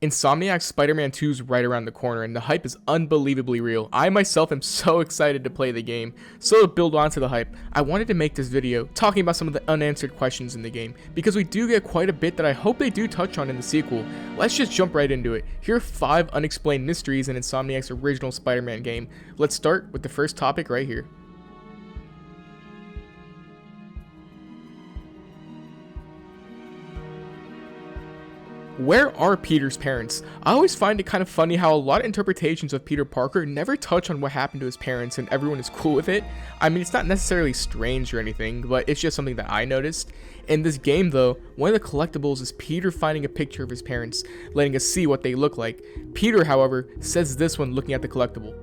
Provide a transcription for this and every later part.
Insomniac Spider-Man 2 is right around the corner, and the hype is unbelievably real. I myself am so excited to play the game. So to build onto the hype, I wanted to make this video talking about some of the unanswered questions in the game, because we do get quite a bit that I hope they do touch on in the sequel. Let's just jump right into it. Here are 5 unexplained mysteries in Insomniac's original Spider-Man game. Let's start with the first topic right here. Where are Peter's parents? I always find it kind of funny how a lot of interpretations of Peter Parker never touch on what happened to his parents and everyone is cool with it. I mean, it's not necessarily strange or anything, but it's just something that I noticed. In this game though, one of the collectibles is Peter finding a picture of his parents, letting us see what they look like. Peter, however, says this when looking at the collectible.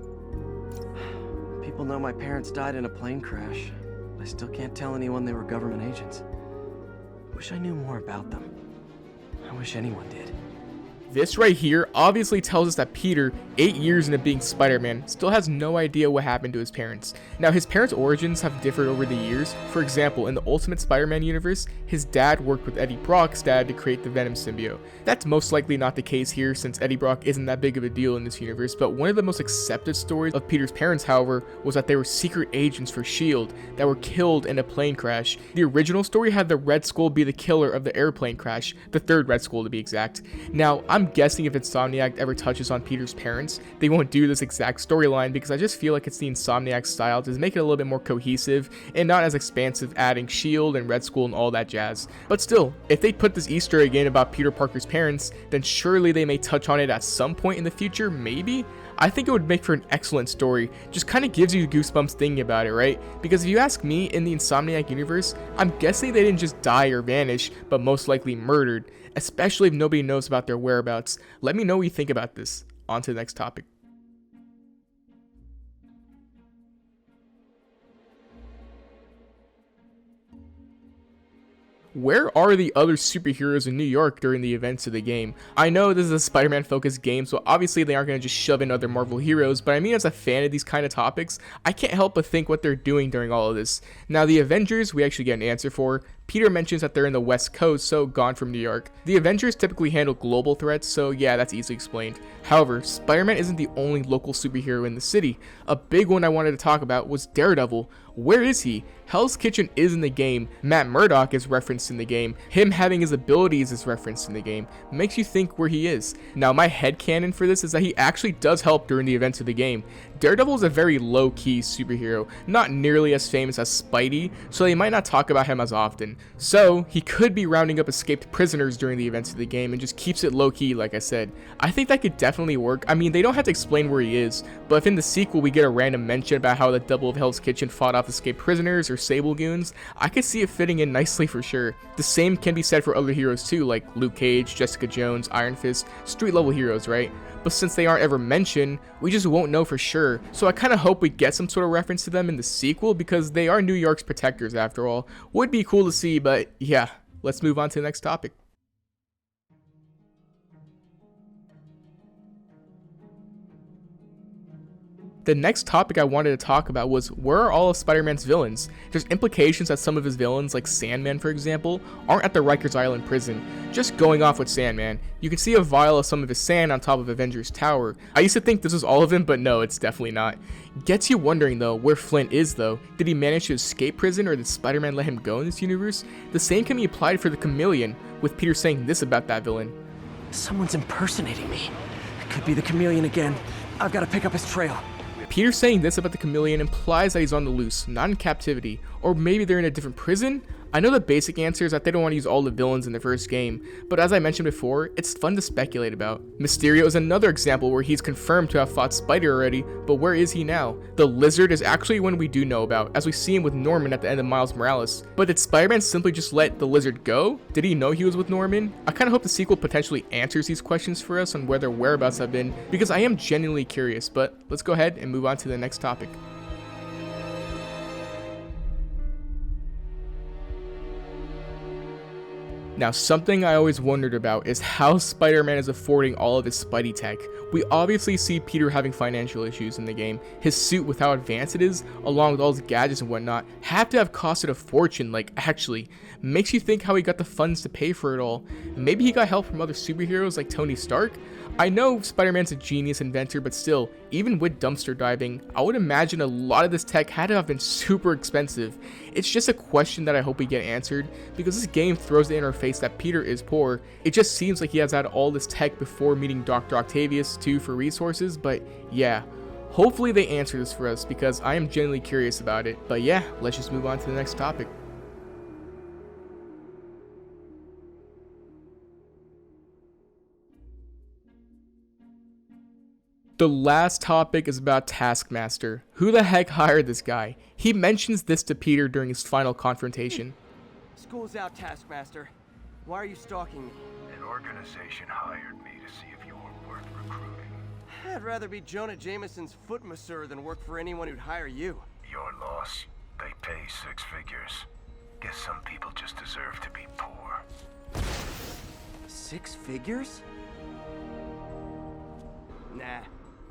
People know my parents died in a plane crash. I still can't tell anyone they were government agents. Wish I knew more about them. I wish anyone did. This right here obviously tells us that Peter, 8 years into being Spider-Man, still has no idea what happened to his parents. Now, his parents' origins have differed over the years. For example, in the Ultimate Spider-Man universe, his dad worked with Eddie Brock's dad to create the Venom symbiote. That's most likely not the case here, since Eddie Brock isn't that big of a deal in this universe, but one of the most accepted stories of Peter's parents, however, was that they were secret agents for S.H.I.E.L.D. that were killed in a plane crash. The original story had the Red Skull be the killer of the airplane crash, the third Red Skull to be exact. Now, I'm guessing if Insomniac ever touches on Peter's parents, they won't do this exact storyline, because I just feel like it's the Insomniac style to make it a little bit more cohesive and not as expansive, adding S.H.I.E.L.D. and Red Skull and all that jazz. But still, if they put this Easter egg in about Peter Parker's parents, then surely they may touch on it at some point in the future, maybe? I think it would make for an excellent story. Just kind of gives you goosebumps thinking about it, right? Because if you ask me, in the Insomniac universe, I'm guessing they didn't just die or vanish, but most likely murdered, especially if nobody knows about their whereabouts. Let me know what you think about this. On to the next topic. Where are the other superheroes in New York during the events of the game? I know this is a Spider-Man focused game, so obviously they aren't going to just shove in other Marvel heroes, but I mean, as a fan of these kind of topics, I can't help but think what they're doing during all of this. Now, the Avengers, we actually get an answer for. Peter mentions that they're in the West Coast, so gone from New York. The Avengers typically handle global threats, so yeah, that's easily explained. However, Spider-Man isn't the only local superhero in the city. A big one I wanted to talk about was Daredevil. Where is he? Hell's Kitchen is in the game, Matt Murdock is referenced in the game, him having his abilities is referenced in the game. Makes you think where he is. Now, my headcanon for this is that he actually does help during the events of the game. Daredevil is a very low-key superhero, not nearly as famous as Spidey, so they might not talk about him as often. So, he could be rounding up escaped prisoners during the events of the game and just keeps it low-key, like I said. I think that could definitely work. I mean, they don't have to explain where he is, but if in the sequel we get a random mention about how the Double of Hell's Kitchen fought off escaped prisoners or Sable Goons, I could see it fitting in nicely for sure. The same can be said for other heroes too, like Luke Cage, Jessica Jones, Iron Fist, street-level heroes, right? But since they aren't ever mentioned, we just won't know for sure. So I kind of hope we get some sort of reference to them in the sequel, because they are New York's protectors after all. Would be cool to see, but yeah, let's move on to the next topic. The next topic I wanted to talk about was, where are all of Spider-Man's villains? There's implications that some of his villains, like Sandman for example, aren't at the Rikers Island prison. Just going off with Sandman, you can see a vial of some of his sand on top of Avengers Tower. I used to think this was all of him, but no, it's definitely not. Gets you wondering though, where Flint is though. Did he manage to escape prison, or did Spider-Man let him go in this universe? The same can be applied for the Chameleon, with Peter saying this about that villain. Someone's impersonating me. It could be the Chameleon again. I've got to pick up his trail. Peter saying this about the Chameleon implies that he's on the loose, not in captivity, or maybe they're in a different prison? I know the basic answer is that they don't want to use all the villains in the first game, but as I mentioned before, it's fun to speculate about. Mysterio is another example where he's confirmed to have fought Spidey already, but where is he now? The Lizard is actually one we do know about, as we see him with Norman at the end of Miles Morales. But did Spider-Man simply just let the Lizard go? Did he know he was with Norman? I kind of hope the sequel potentially answers these questions for us on where their whereabouts have been, because I am genuinely curious, but let's go ahead and move on to the next topic. Now, something I always wondered about is how Spider-Man is affording all of his Spidey tech. We obviously see Peter having financial issues in the game. His suit, with how advanced it is, along with all his gadgets and whatnot, have to have costed a fortune, like actually. Makes you think how he got the funds to pay for it all. Maybe he got help from other superheroes like Tony Stark? I know Spider-Man's a genius inventor, but still, even with dumpster diving, I would imagine a lot of this tech had to have been super expensive. It's just a question that I hope we get answered, because this game throws it in our face that Peter is poor. It just seems like he has had all this tech before meeting Dr. Octavius too for resources, but yeah. Hopefully they answer this for us, because I am genuinely curious about it. But yeah, let's just move on to the next topic. The last topic is about Taskmaster. Who the heck hired this guy? He mentions this to Peter during his final confrontation. School's out, Taskmaster. Why are you stalking me? An organization hired me to see if you were worth recruiting. I'd rather be Jonah Jameson's foot masseur than work for anyone who'd hire you. Your loss. They pay 6 figures. Guess some people just deserve to be poor. 6 figures? Nah.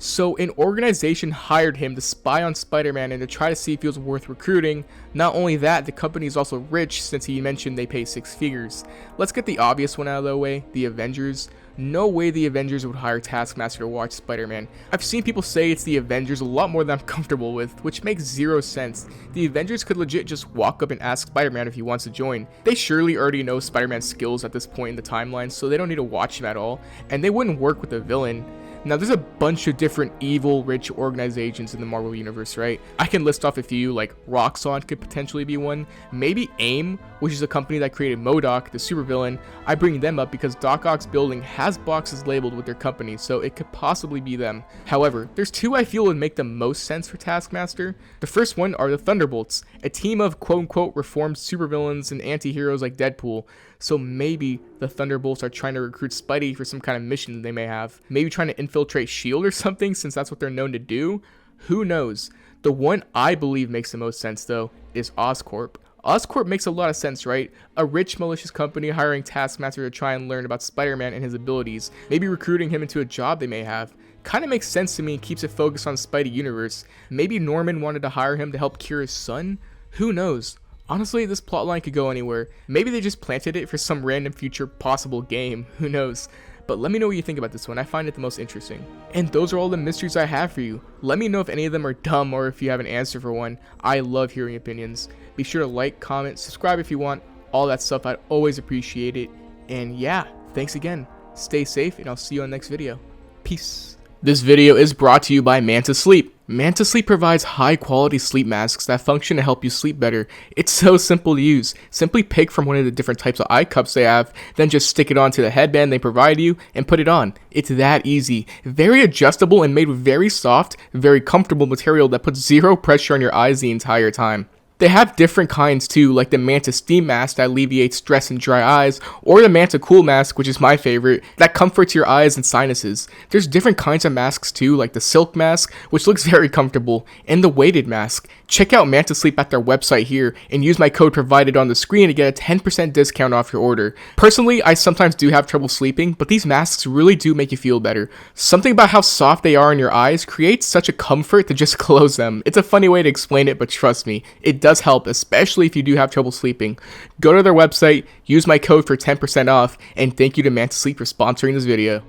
So an organization hired him to spy on Spider-Man and to try to see if he was worth recruiting. Not only that, the company is also rich since he mentioned they pay 6 figures. Let's get the obvious one out of the way, the Avengers. No way the Avengers would hire Taskmaster to watch Spider-Man. I've seen people say it's the Avengers a lot more than I'm comfortable with, which makes zero sense. The Avengers could legit just walk up and ask Spider-Man if he wants to join. They surely already know Spider-Man's skills at this point in the timeline, so they don't need to watch him at all, and they wouldn't work with a villain. Now, there's a bunch of different evil, rich organizations in the Marvel Universe, right? I can list off a few, like Roxxon could potentially be one. Maybe AIM, which is a company that created MODOK, the supervillain. I bring them up because Doc Ock's building has boxes labeled with their company, so it could possibly be them. However, there's two I feel would make the most sense for Taskmaster. The first one are the Thunderbolts, a team of quote-unquote reformed supervillains and anti-heroes like Deadpool. So maybe the Thunderbolts are trying to recruit Spidey for some kind of mission they may have. Maybe trying to infiltrate S.H.I.E.L.D. or something, since that's what they're known to do. Who knows? The one I believe makes the most sense, though, is Oscorp. Oscorp makes a lot of sense, right? A rich, malicious company hiring Taskmaster to try and learn about Spider-Man and his abilities, maybe recruiting him into a job they may have. Kind of makes sense to me and keeps it focused on Spidey universe. Maybe Norman wanted to hire him to help cure his son? Who knows? Honestly, this plotline could go anywhere. Maybe they just planted it for some random future possible game. Who knows? But let me know what you think about this one. I find it the most interesting. And those are all the mysteries I have for you. Let me know if any of them are dumb or if you have an answer for one. I love hearing opinions. Be sure to like, comment, subscribe if you want. All that stuff, I'd always appreciate it. And yeah, thanks again. Stay safe, and I'll see you on the next video. Peace. This video is brought to you by Manta Sleep. Manta Sleep provides high-quality sleep masks that function to help you sleep better. It's so simple to use. Simply pick from one of the different types of eye cups they have, then just stick it onto the headband they provide you and put it on. It's that easy. Very adjustable and made with very soft, very comfortable material that puts zero pressure on your eyes the entire time. They have different kinds too, like the Manta Steam Mask that alleviates stress and dry eyes, or the Manta Cool Mask, which is my favorite, that comforts your eyes and sinuses. There's different kinds of masks too, like the Silk Mask, which looks very comfortable, and the Weighted Mask. Check out Manta Sleep at their website here, and use my code provided on the screen to get a 10% discount off your order. Personally, I sometimes do have trouble sleeping, but these masks really do make you feel better. Something about how soft they are on your eyes creates such a comfort to just close them. It's a funny way to explain it, but trust me, it does help, especially if you do have trouble sleeping. Go to their website, use my code for 10% off, and thank you to Manta Sleep for sponsoring this video.